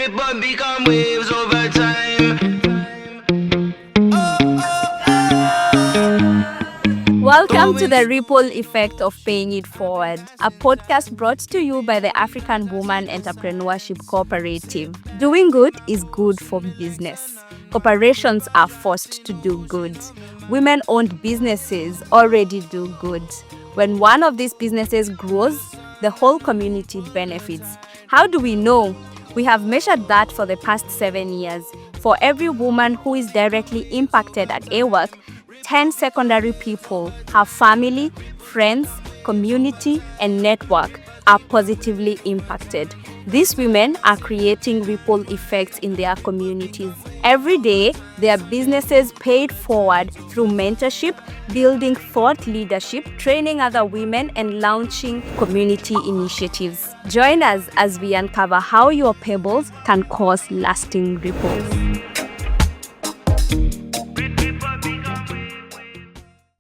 paper become waves over time. Welcome to the Ripple Effect of Paying It Forward, a podcast brought to you by the African Woman Entrepreneurship Cooperative. Doing good is good for business. Corporations are forced to do good. Women-owned businesses already do good. When one of these businesses grows, the whole community benefits. How do we know? We have measured that for the past 7 years. For every woman who is directly impacted at AWEC, 10 secondary people, her family, friends, community, and network are positively impacted. These women are creating ripple effects in their communities. Every day, their businesses paid forward through mentorship, building thought leadership, training other women, and launching community initiatives. Join us as we uncover how your pebbles can cause lasting ripples.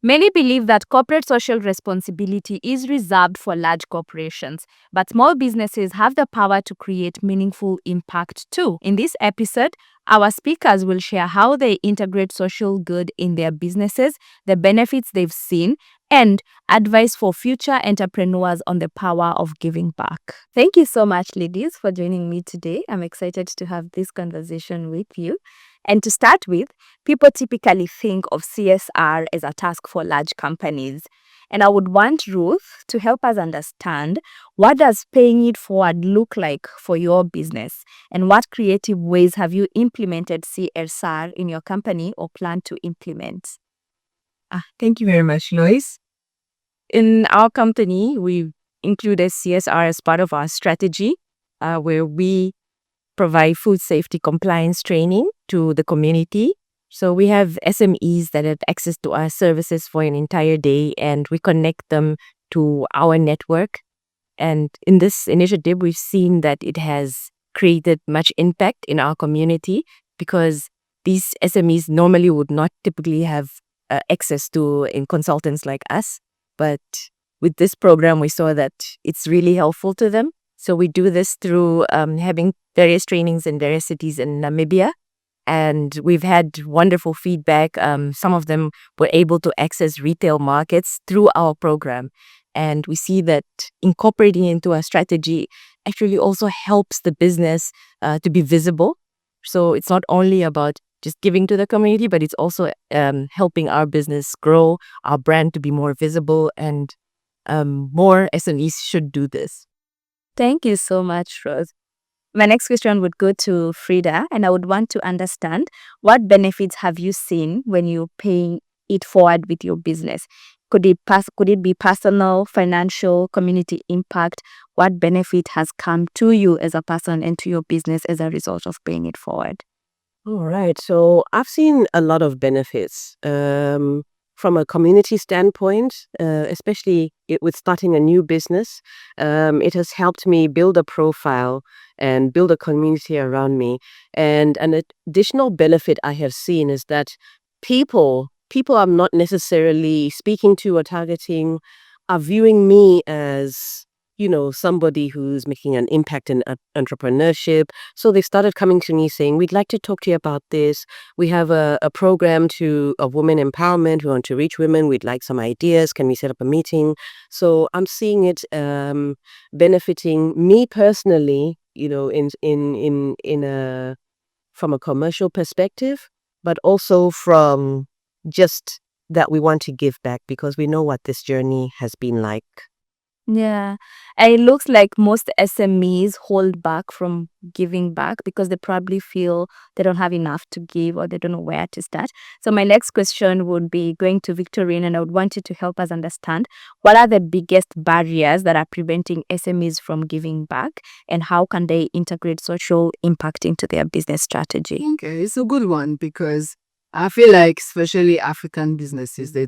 Many believe that corporate social responsibility is reserved for large corporations, but small businesses have the power to create meaningful impact too. In this episode, our speakers will share how they integrate social good in their businesses, the benefits they've seen, and advice for future entrepreneurs on the power of giving back. Thank you so much, ladies, for joining me today. I'm excited to have this conversation with you. And to start with, people typically think of CSR as a task for large companies. And I would want Ruth to help us understand, what does paying it forward look like for your business? And what creative ways have you implemented CSR in your company or plan to implement? Thank you very much, Lois. In our company, we included CSR as part of our strategy, where we provide food safety compliance training to the community. So we have SMEs that have access to our services for an entire day, and we connect them to our network. And in this initiative, we've seen that it has created much impact in our community, because these SMEs normally would not typically have access to in consultants like us. But with this program, we saw that it's really helpful to them. So we do this through having various trainings in various cities in Namibia. And we've had wonderful feedback. Some of them were able to access retail markets through our program. And we see that incorporating into our strategy actually also helps the business to be visible. So it's not only about just giving to the community, but it's also helping our business grow, our brand to be more visible, and more SMEs should do this. Thank you so much, Rose. My next question would go to Frida, and I would want to understand, what benefits have you seen when you're paying it forward with your business? Could it be personal, financial, community impact? What benefit has come to you as a person and to your business as a result of paying it forward? All right. So I've seen a lot of benefits from a community standpoint, especially with starting a new business. It has helped me build a profile and build a community around me. And an additional benefit I have seen is that people I'm not necessarily speaking to or targeting are viewing me as, somebody who's making an impact in entrepreneurship. So they started coming to me saying, we'd like to talk to you about this. We have a program of women empowerment. We want to reach women. We'd like some ideas. Can we set up a meeting? So I'm seeing it benefiting me personally, from a commercial perspective, but also from just that we want to give back, because we know what this journey has been like. Yeah, and it looks like most SMEs hold back from giving back because they probably feel they don't have enough to give, or they don't know where to start. So my next question would be going to Victorine, and I would want you to help us understand, what are the biggest barriers that are preventing SMEs from giving back, and how can they integrate social impact into their business strategy? Okay, it's a good one, because I feel like especially African businesses, they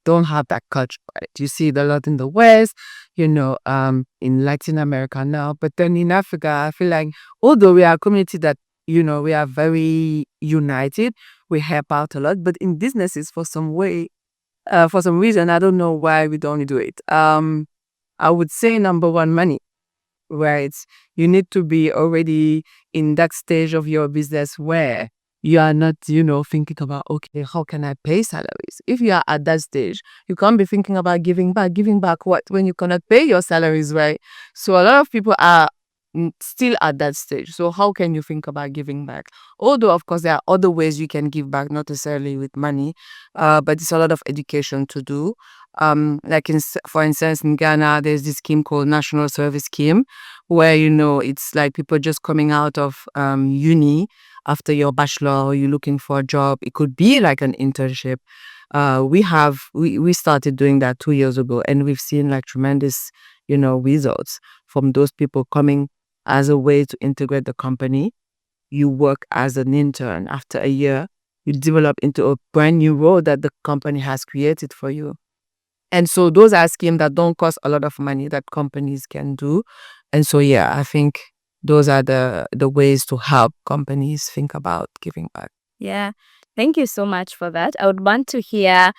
don't have that culture, right? You see it a lot in the West, in Latin America now, but then in Africa, I feel like although we are a community that, we are very united, we help out a lot, but in businesses, for some reason, I don't know why we don't do it. I would say number one, money. Right. You need to be already in that stage of your business where you are not, thinking about, okay, how can I pay salaries? If you are at that stage, you can't be thinking about giving back. Giving back what? When you cannot pay your salaries, right? So a lot of people are still at that stage. So how can you think about giving back? Although, of course, there are other ways you can give back, not necessarily with money, but it's a lot of education to do. Like for instance, in Ghana, there's this scheme called National Service Scheme, where it's like people just coming out of uni after your bachelor, or you're looking for a job. It could be like an internship. We started doing that 2 years ago, and we've seen like tremendous results from those people coming as a way to integrate the company. You work as an intern. After a year, you develop into a brand new role that the company has created for you. And so those are schemes that don't cost a lot of money that companies can do. And so, yeah, I think those are the ways to help companies think about giving back. Yeah. Thank you so much for that. I would want to hear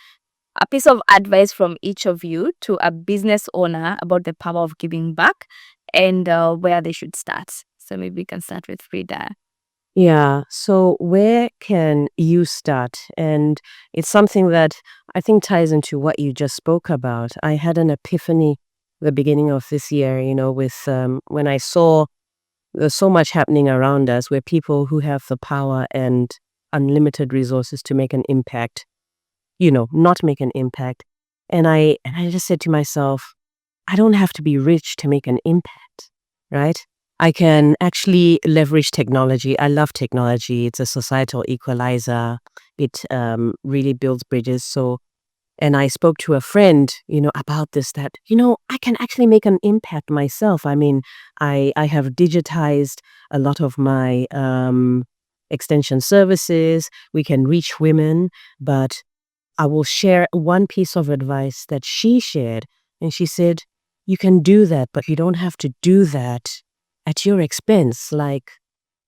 a piece of advice from each of you to a business owner about the power of giving back and where they should start. So maybe we can start with Frida. Yeah. So where can you start? And it's something that I think ties into what you just spoke about. I had an epiphany the beginning of this year, with when I saw there's so much happening around us where people who have the power and unlimited resources to make an impact, not make an impact. And I just said to myself, I don't have to be rich to make an impact, right? I can actually leverage technology. I love technology. It's a societal equalizer. It really builds bridges. And I spoke to a friend, about this, that, I can actually make an impact myself. I mean, I have digitized a lot of my extension services. We can reach women, but I will share one piece of advice that she shared. And she said, you can do that, but you don't have to do that at your expense. Like,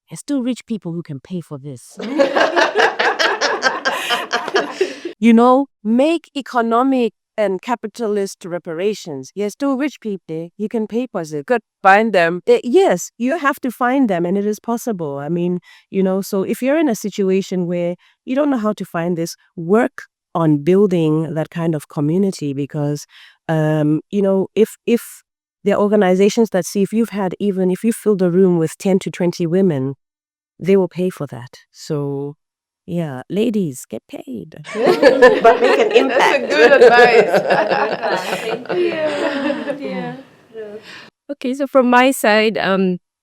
there's still rich people who can pay for this. Make economic and capitalist reparations. There's still rich people. You can pay for it. Good, find them. Yes, you have to find them, and it is possible. I mean, so if you're in a situation where you don't know how to find this, work on building that kind of community, because, if there are organizations that see if you filled a room with 10 to 20 women, they will pay for that. So, yeah, ladies, get paid. But make an impact. That's a good advice. Thank you. Yeah. Okay, so from my side,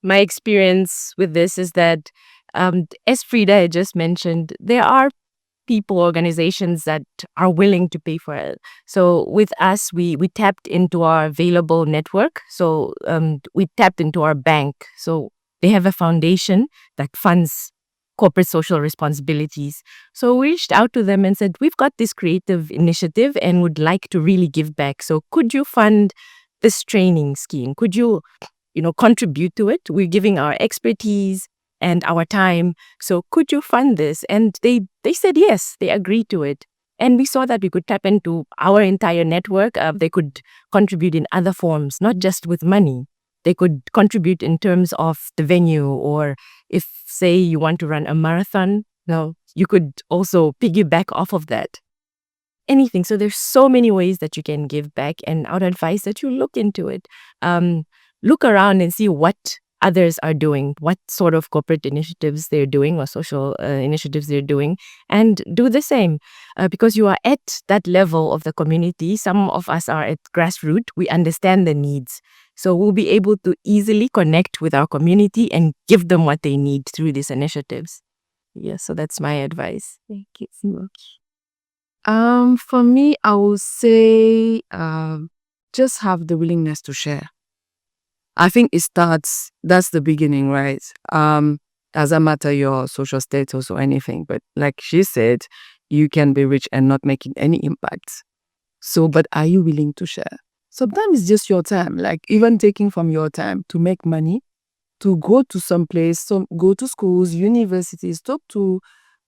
my experience with this is that, as Frida had just mentioned, there are people, organizations that are willing to pay for it. So with us, we tapped into our available network. So we tapped into our bank. So they have a foundation that funds corporate social responsibilities. So we reached out to them and said, we've got this creative initiative and would like to really give back. So could you fund this training scheme? Could you, contribute to it? We're giving our expertise and our time. So could you fund this? And they said yes, they agreed to it. And we saw that we could tap into our entire network. They could contribute in other forms, not just with money. They could contribute in terms of the venue, or if, say, you want to run a marathon, you could also piggyback off of that. Anything. So there's so many ways that you can give back, and I would advise that you look into it. Look around and see what others are doing, what sort of corporate initiatives they're doing or social initiatives they're doing, and do the same. Because you are at that level of the community. Some of us are at grassroots. We understand the needs. So we'll be able to easily connect with our community and give them what they need through these initiatives. Yeah, so that's my advice. Thank you so much. For me, I would say just have the willingness to share. I think that's the beginning, right? Doesn't matter your social status or anything, but like she said, you can be rich and not making any impact. So, but are you willing to share? Sometimes it's just your time, like even taking from your time to make money, to go to some place, go to schools, universities, talk to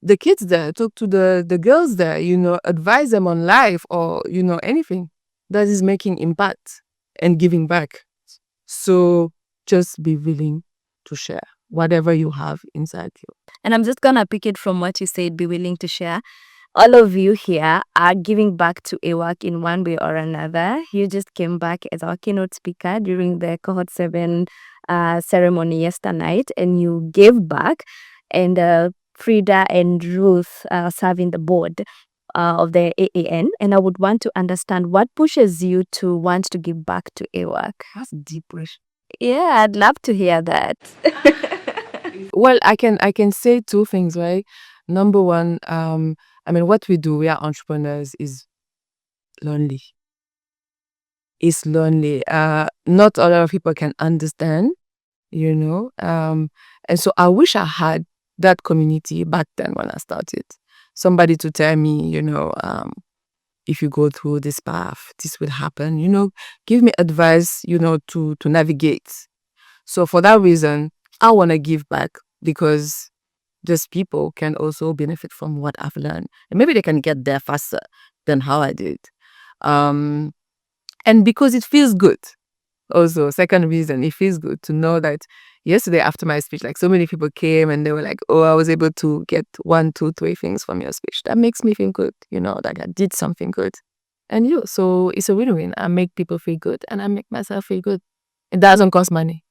the kids there, talk to the girls there, advise them on life or, anything that is making impact and giving back. So just be willing to share. whatever you have inside you. And I'm just gonna pick it from what you said, be willing to share. All of you here are giving back to AWEC in one way or another. You just came back as our keynote speaker during the Cohort 7 ceremony yesterday night, and you gave back. And Frida and Ruth serve in the board of the AAN. And I would want to understand what pushes you to want to give back to AWEC. That's deep question. Yeah, I'd love to hear that. Well, I can say two things, right? Number one, what we do, we are entrepreneurs, is lonely. It's lonely. Not a lot of people can understand, and so I wish I had that community back then when I started. Somebody to tell me, if you go through this path, this will happen, give me advice, to navigate. So for that reason, I want to give back, because just people can also benefit from what I've learned. And maybe they can get there faster than how I did. And because it feels good. Also, second reason, it feels good to know that yesterday after my speech, like so many people came and they were like, oh, I was able to get 1, 2, 3 things from your speech. That makes me feel good, like I did something good. And so it's a win-win. I make people feel good and I make myself feel good. It doesn't cost money.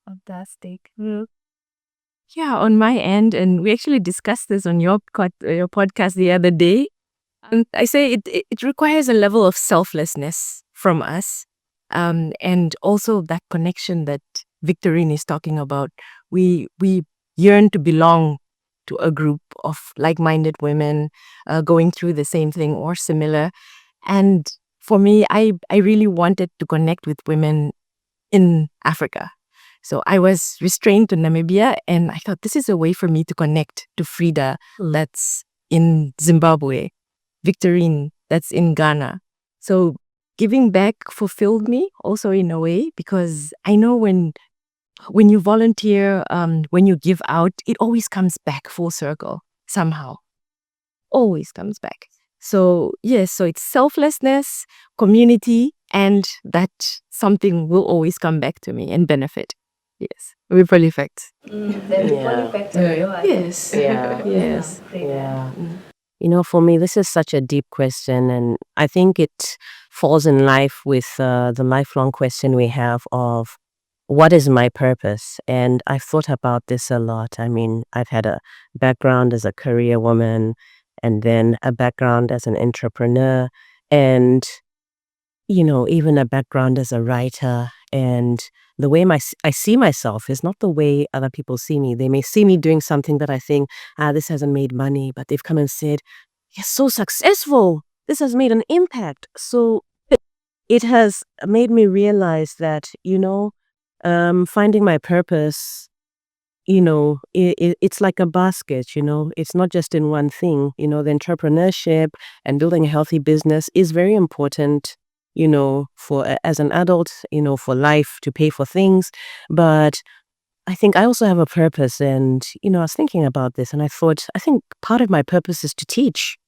Fantastic. Yeah, on my end, and we actually discussed this on your podcast the other day. I say it requires a level of selflessness from us, and also that connection that Victorine is talking about. We yearn to belong to a group of like-minded women going through the same thing or similar. And for me, I really wanted to connect with women in Africa. So I was restrained to Namibia, and I thought this is a way for me to connect to Frida, that's in Zimbabwe, Victorine, that's in Ghana. So giving back fulfilled me also in a way, because I know when you volunteer, when you give out, it always comes back full circle somehow. Always comes back. So yes, so it's selflessness, community, and that something will always come back to me and benefit. Yes. Ripple effect. Yes. Yeah. Yes. Yeah. For me, this is such a deep question, and I think it falls in life with the lifelong question we have of what is my purpose? And I've thought about this a lot. I mean, I've had a background as a career woman, and then a background as an entrepreneur, and even a background as a writer. And the way I see myself is not the way other people see me. They may see me doing something that I think, this hasn't made money, but they've come and said, you're so successful. This has made an impact. So it has made me realize that, finding my purpose, it's like a basket, it's not just in one thing. The entrepreneurship and building a healthy business is very important, for as an adult, for life, to pay for things. But I think I also have a purpose, and, I was thinking about this and I think part of my purpose is to teach,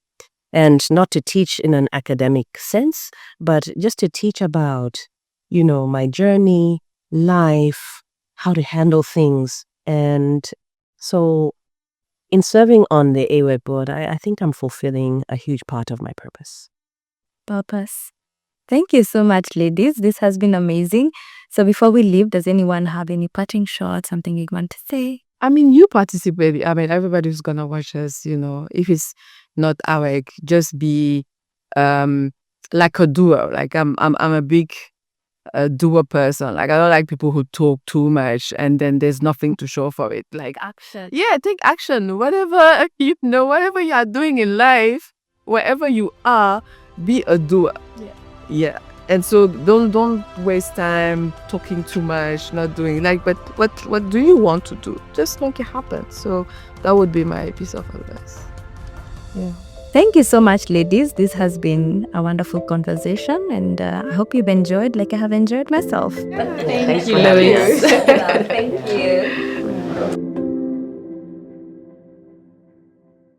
and not to teach in an academic sense, but just to teach about, my journey, life, how to handle things. And so in serving on the AWEC board, I think I'm fulfilling a huge part of my purpose. Thank you so much, ladies. This has been amazing. So before we leave, does anyone have any parting shot, something you want to say? You participate. Everybody who's gonna watch us, if it's not AWEC, just be like a doer. Like I'm a big doer person. Like I don't like people who talk too much and then there's nothing to show for it. Like Action. yeah, take action. Whatever whatever you are doing in life, wherever you are, be a doer. Yeah. And so don't waste time talking too much, not doing but what do you want to do? Just make it happen. So that would be my piece of advice. Yeah. Thank you so much, ladies. This has been a wonderful conversation, and I hope you've enjoyed like I have enjoyed myself. Thank you, Louise. Thank you.